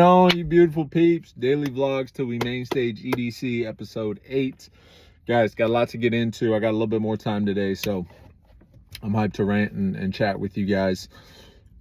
On you beautiful peeps, daily vlogs till we main stage EDC episode 8. Guys, got a lot to get into. I got a little bit more time today, so I'm hyped to rant and chat with you guys.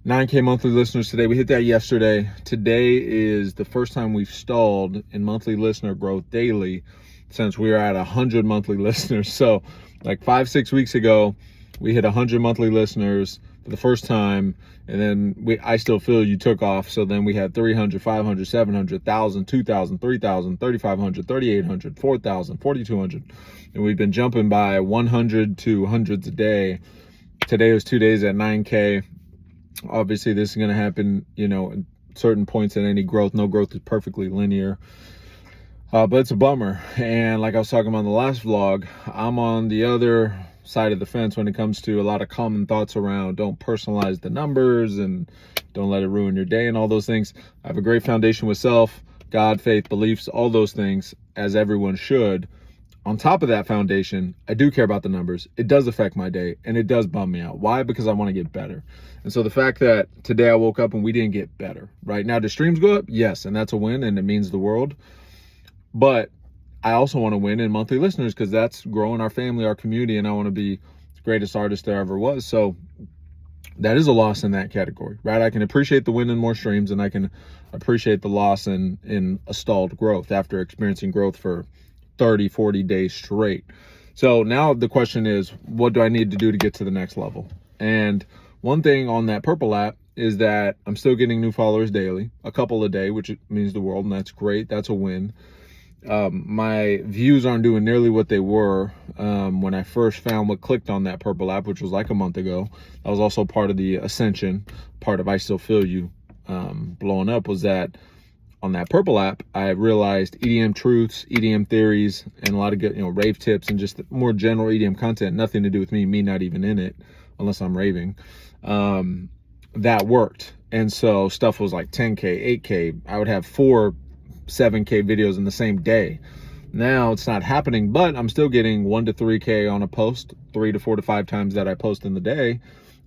9K monthly listeners today. We hit that yesterday. Today is the first time we've stalled in monthly listener growth daily since we were at 100 monthly listeners. So like 5-6 weeks ago, we hit 100 monthly listeners for the first time, and then I Still Feel You took off. So then we had 300, 500, 700, 1,000, 2,000, 3,000, 3,500, 3,800, 4,000, 4,200. And we've been jumping by 100 to hundreds a day. Today was 2 days at 9K. Obviously, this is going to happen, at certain points in any growth. No growth is perfectly linear. But it's a bummer. And like I was talking about in the last vlog, I'm on the other side of the fence when it comes to a lot of common thoughts around don't personalize the numbers and don't let it ruin your day and all those things. I have a great foundation with self, God, faith, beliefs, all those things, as everyone should. On top of that foundation, I do care about the numbers. It does affect my day and it does bum me out. Why? Because I want to get better. And so the fact that today I woke up and we didn't get better, right? Now, do streams go up? Yes, and that's a win and it means the world. But I also want to win in monthly listeners because that's growing our family, our community, and I want to be the greatest artist there ever was. So that is a loss in that category, right? I can appreciate the win in more streams, and I can appreciate the loss in a stalled growth after experiencing growth for 30, 40 days straight. So now the question is, what do I need to do to get to the next level? And one thing on that Purple app is that I'm still getting new followers daily, a couple a day, which means the world, and that's great. That's a win. My views aren't doing nearly what they were when I first found what clicked on that Purple app, which was like a month ago. That was also part of the ascension, part of I Still Feel You blowing up, was that on that Purple app, I realized EDM truths, EDM theories, and a lot of good, rave tips and just more general EDM content, nothing to do with me not even in it, unless I'm raving, that worked. And so stuff was like 10K, 8K. I would have 7K videos in the same day. Now it's not happening, but I'm still getting 1 to 3K on a post, 3 to 4 to 5 times that I post in the day.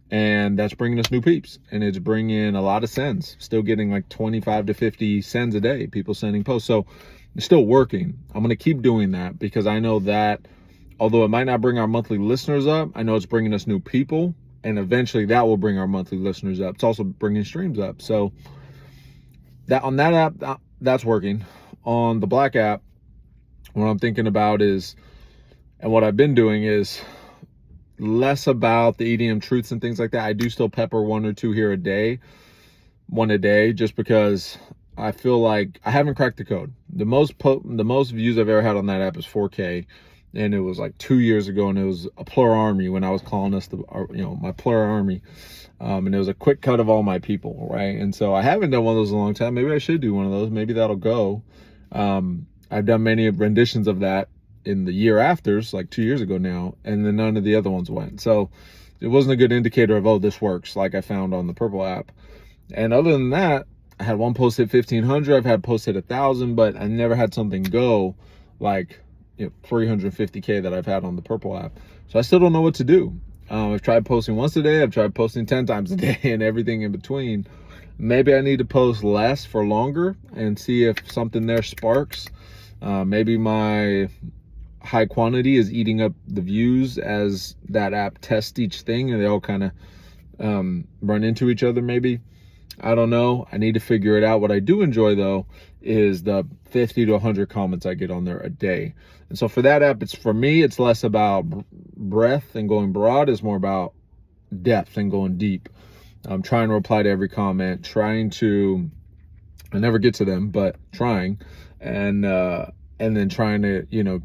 And that's bringing us new peeps, and it's bringing a lot of sends. Still getting like 25 to 50 sends a day, people sending posts. So it's still working. I'm going to keep doing that because I know that although it might not bring our monthly listeners up, I know it's bringing us new people, and eventually that will bring our monthly listeners up. It's also bringing streams up. So that on that app, that's working. On the Black app, what I'm thinking about is, and what I've been doing is less about the EDM truths and things like that. I do still pepper 1 or 2 here a day, just because I feel like I haven't cracked the code. The most views I've ever had on that app is 4K, and it was like 2 years ago, and it was a Plur Army when I was calling us my Plur Army. And it was a quick cut of all my people, right? And so I haven't done one of those in a long time. Maybe I should do one of those. Maybe that'll go. I've done many renditions of that in the year afters, like 2 years ago now, and then none of the other ones went. So it wasn't a good indicator of, oh, this works, like I found on the Purple app. And other than that, I had one post hit 1,500. I've had posts hit 1,000, but I never had something go like 350K that I've had on the Purple app. So I still don't know what to do. I've tried posting once a day. I've tried posting 10 times a day and everything in between. Maybe I need to post less for longer and see if something there sparks. Maybe my high quantity is eating up the views as that app tests each thing and they all kind of run into each other maybe. I don't know. I need to figure it out. What I do enjoy, though, is the 50 to 100 comments I get on there a day. And so for that app, for me, it's less about breadth and going broad. It's more about depth and going deep. I'm trying to reply to every comment, I never get to them, but trying. And then trying to,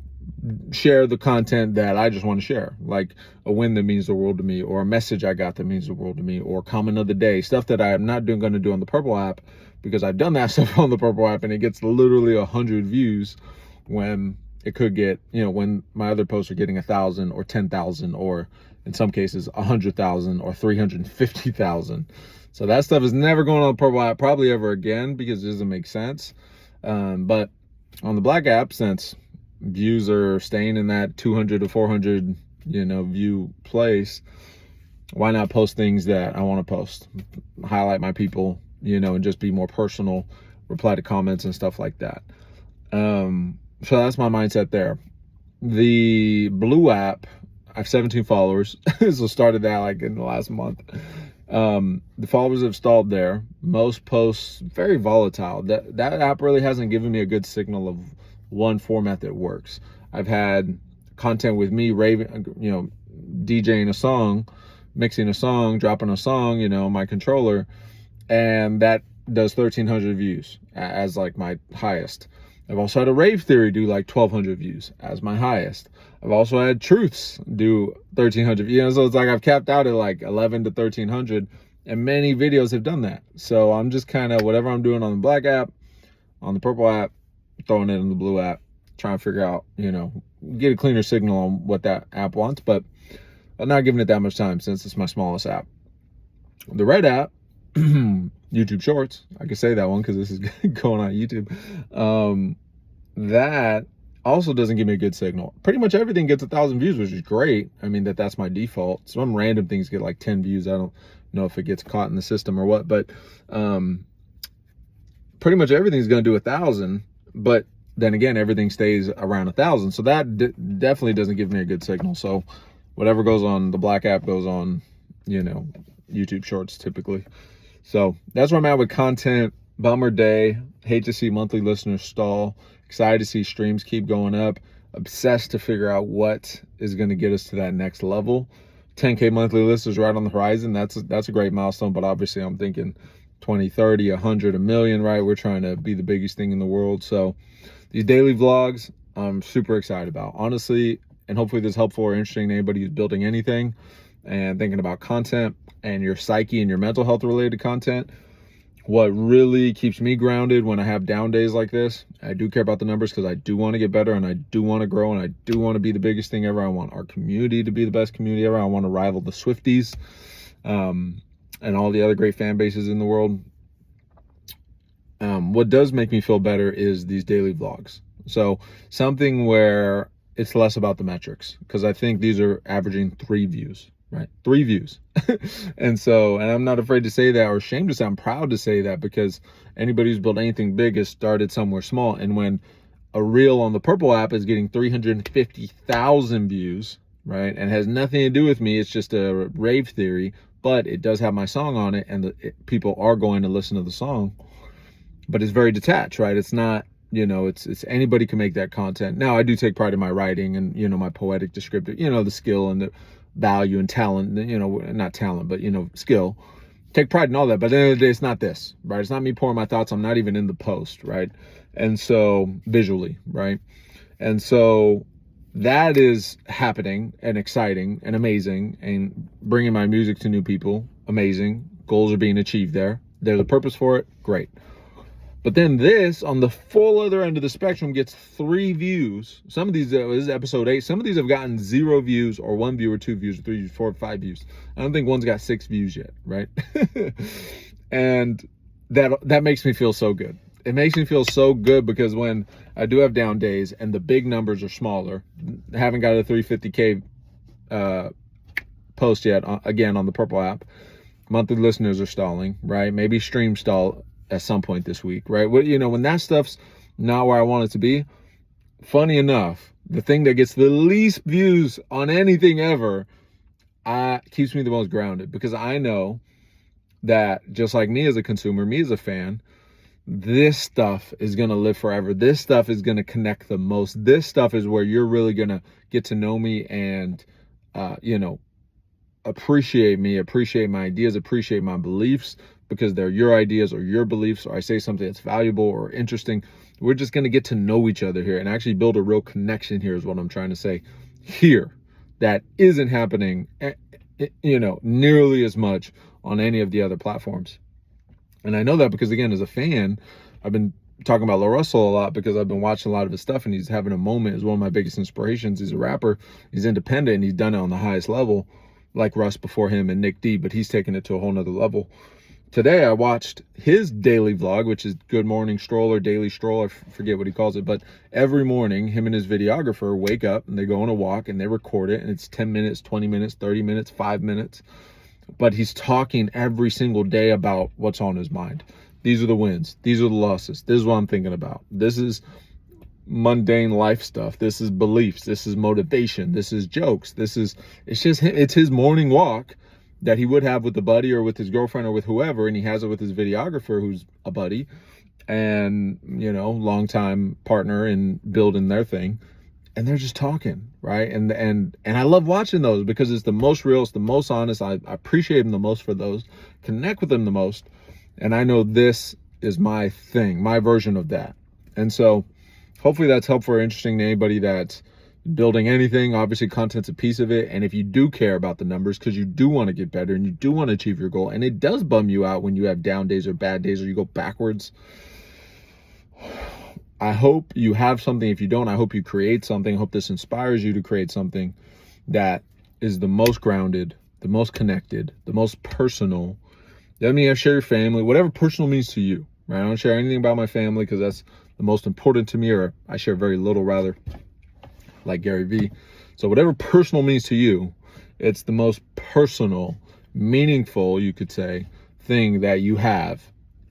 share the content that I just want to share, like a win that means the world to me, or a message I got that means the world to me, or comment of the day, stuff that I am not going to do on the Purple app, because I've done that stuff on the Purple app and it gets literally 100 views when it could get, when my other posts are getting 1,000 or 10,000, or in some cases 100,000 or 350,000. So that stuff is never going on the Purple app probably ever again because it doesn't make sense. But on the Black app, since views are staying in that 200 to 400 view place, why not post things that I want to post, highlight my people, and just be more personal reply to comments and stuff like that. So that's my mindset there. The Blue app, I have 17 followers. So started that like in the last month. The followers have stalled there. Most posts very volatile. That app really hasn't given me a good signal of one format that works. I've had content with me raving, DJing a song, mixing a song, dropping a song, my controller, and that does 1,300 views as like my highest. I've also had a rave theory do like 1,200 views as my highest. I've also had truths do 1,300, so it's like I've capped out at like 11 to 1,300, and many videos have done that. So I'm just kind of, whatever I'm doing on the black app, on the purple app, throwing it in the blue app, trying to figure out, get a cleaner signal on what that app wants, but I'm not giving it that much time since it's my smallest app. The red app, YouTube Shorts, I can say that one because this is going on YouTube. That also doesn't give me a good signal. Pretty much everything gets 1,000 views, which is great. I mean, that's my default. Some random things get like 10 views. I don't know if it gets caught in the system or what, but pretty much everything's going to do 1,000. But then again, everything stays around 1,000. So that definitely doesn't give me a good signal. So whatever goes on the black app goes on, YouTube Shorts typically. So that's where I'm at with content. Bummer day. Hate to see monthly listeners stall. Excited to see streams keep going up. Obsessed to figure out what is going to get us to that next level. 10K monthly listeners right on the horizon. That's a great milestone, but obviously I'm thinking 20, 30, 100, a million, right? We're trying to be the biggest thing in the world. So these daily vlogs, I'm super excited about. Honestly, and hopefully this is helpful or interesting to anybody who's building anything and thinking about content and your psyche and your mental health related content. What really keeps me grounded when I have down days like this, I do care about the numbers because I do want to get better and I do want to grow and I do want to be the biggest thing ever. I want our community to be the best community ever. I want to rival the Swifties and all the other great fan bases in the world. What does make me feel better is these daily vlogs. So something where it's less about the metrics, because I think these are averaging 3 views. Right? 3 views. and I'm not afraid to say that or ashamed to say, I'm proud to say that, because anybody who's built anything big has started somewhere small. And when a reel on the purple app is getting 350,000 views, right, and has nothing to do with me, it's just a rave theory, but it does have my song on it, and people are going to listen to the song, but it's very detached, right? It's not, it's anybody can make that content. Now I do take pride in my writing and, my poetic descriptive, the skill and the value and talent, not talent, but, skill. Take pride in all that. But at the end of the day, it's not this, right? It's not me pouring my thoughts. I'm not even in the post, right? And so visually, right? And so that is happening and exciting and amazing and bringing my music to new people. Amazing. Goals are being achieved there. There's a purpose for it. Great. But then this, on the full other end of the spectrum, gets 3 views. Some of these, this is episode 8. Some of these have gotten 0 views or 1 view or 2 views or 3 views, 4 or 5 views. I don't think one's got 6 views yet, right? And that makes me feel so good. It makes me feel so good because when I do have down days and the big numbers are smaller, I haven't got a 350K post yet, again, on the purple app. Monthly listeners are stalling, right? Maybe stream stall at some point this week, right? When that stuff's not where I want it to be, funny enough, the thing that gets the least views on anything ever keeps me the most grounded, because I know that just like me as a consumer, me as a fan, this stuff is going to live forever. This stuff is going to connect the most. This stuff is where you're really going to get to know me and, appreciate me, appreciate my ideas, appreciate my beliefs, because they're your ideas or your beliefs, or I say something that's valuable or interesting. We're just going to get to know each other here and actually build a real connection here is what I'm trying to say here. That isn't happening, nearly as much on any of the other platforms. And I know that because, again, as a fan, I've been talking about Lil Russell a lot because I've been watching a lot of his stuff and he's having a moment. He's one of my biggest inspirations. He's a rapper. He's independent and he's done it on the highest level, like Russ before him and Nick D, but he's taken it to a whole nother level. Today, I watched his daily vlog, which is Good Morning Stroll or Daily Stroll. I forget what he calls it. But every morning, him and his videographer wake up and they go on a walk and they record it. And it's 10 minutes, 20 minutes, 30 minutes, 5 minutes. But he's talking every single day about what's on his mind. These are the wins. These are the losses. This is what I'm thinking about. This is mundane life stuff. This is beliefs. This is motivation. This is jokes. It's his morning walk that he would have with a buddy or with his girlfriend or with whoever, and he has it with his videographer who's a buddy and, you know, longtime partner in building their thing. And they're just talking, right? And I love watching those because it's the most real, it's the most honest. I appreciate them the most for those, connect with them the most. And I know this is my thing, my version of that. And so hopefully that's helpful or interesting to anybody that's building anything. Obviously, content's a piece of it. And if you do care about the numbers because you do want to get better and you do want to achieve your goal, and it does bum you out when you have down days or bad days or you go backwards, I hope you have something. If you don't, I hope you create something. I hope this inspires you to create something that is the most grounded, the most connected, the most personal. That means share your family, whatever personal means to you, right? I don't share anything about my family because that's the most important to me, or I share very little rather, like Gary Vee. So whatever personal means to you, it's the most personal, meaningful, you could say, thing that you have.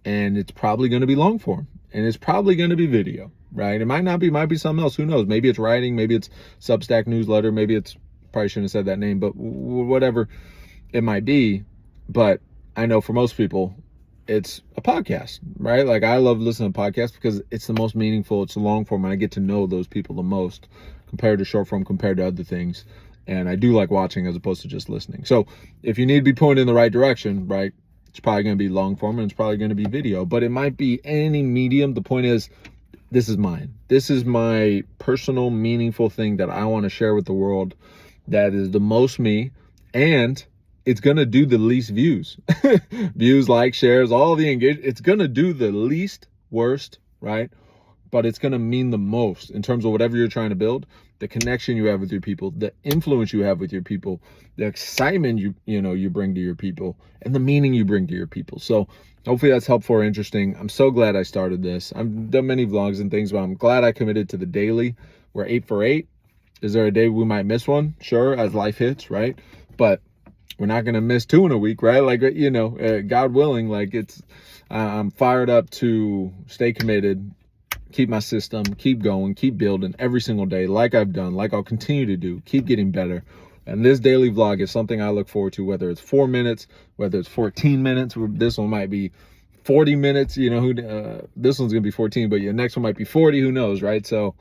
And it's probably going to be long form. And it's probably going to be video, right? It might not be, might be something else. Who knows? Maybe it's writing, maybe it's Substack newsletter, maybe it's, probably shouldn't have said that name, but whatever it might be. But I know for most people, it's a podcast, right? Like I love listening to podcasts because it's the most meaningful, it's the long form, and I get to know those people the most compared to short form, compared to other things. And I do like watching as opposed to just listening. So if you need to be pointed in the right direction, right, it's probably going to be long form and it's probably going to be video, but it might be any medium. The point is, this is mine. This is my personal, meaningful thing that I want to share with the world that is the most me, and it's going to do the least views. Views, likes, shares, all the engagement. It's going to do the least worst, right? But it's going to mean the most in terms of whatever you're trying to build, the connection you have with your people, the influence you have with your people, the excitement you bring to your people, and the meaning you bring to your people. So hopefully that's helpful or interesting. I'm so glad I started this. I've done many vlogs and things, but I'm glad I committed to the daily. We're 8 for 8. Is there a day we might miss one? Sure, as life hits, right? But we're not going to miss 2 in a week, right? Like, God willing, like I'm fired up to stay committed, keep my system, keep going, keep building every single day like I've done, like I'll continue to do, keep getting better. And this daily vlog is something I look forward to, whether it's 4 minutes, whether it's 14 minutes, this one might be 40 minutes, this one's going to be 14, but your next one might be 40, who knows, right? So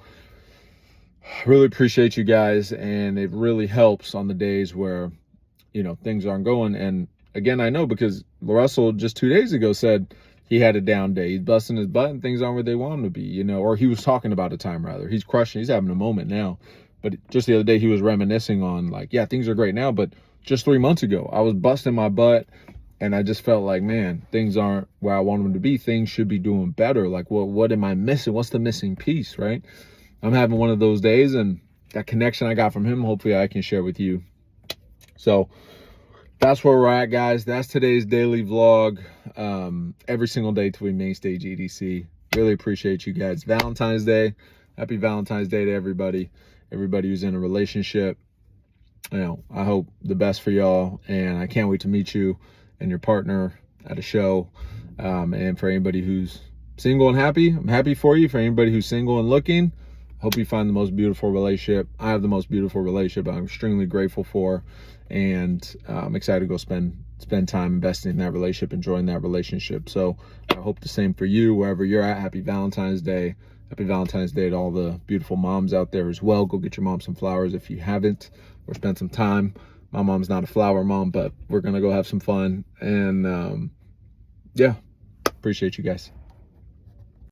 really appreciate you guys. And it really helps on the days where, things aren't going. And again, I know because Russell just 2 days ago said he had a down day. He's busting his butt and things aren't where they want him to be, or he was talking about a time rather. He's crushing, he's having a moment now. But just the other day he was reminiscing on like, yeah, things are great now, but just 3 months ago, I was busting my butt and I just felt like, man, things aren't where I want them to be. Things should be doing better. Like, what am I missing? What's the missing piece, right? I'm having one of those days, and that connection I got from him, hopefully I can share with you. So that's where we're at, guys. That's today's daily vlog. Every single day till we main stage EDC. Really appreciate you guys. Valentine's Day. Happy Valentine's Day to everybody. Everybody who's in a relationship. I hope the best for y'all, and I can't wait to meet you and your partner at a show. And for anybody who's single and happy, I'm happy for you. For anybody who's single and looking, hope you find the most beautiful relationship. I have the most beautiful relationship I'm extremely grateful for, and I'm excited to go spend time investing in that relationship, enjoying that relationship. So I hope the same for you wherever you're at. Happy Valentine's Day. Happy Valentine's Day to all the beautiful moms out there as well. Go get your mom some flowers if you haven't, or spend some time. My mom's not a flower mom, but we're gonna go have some fun. And yeah, appreciate you guys.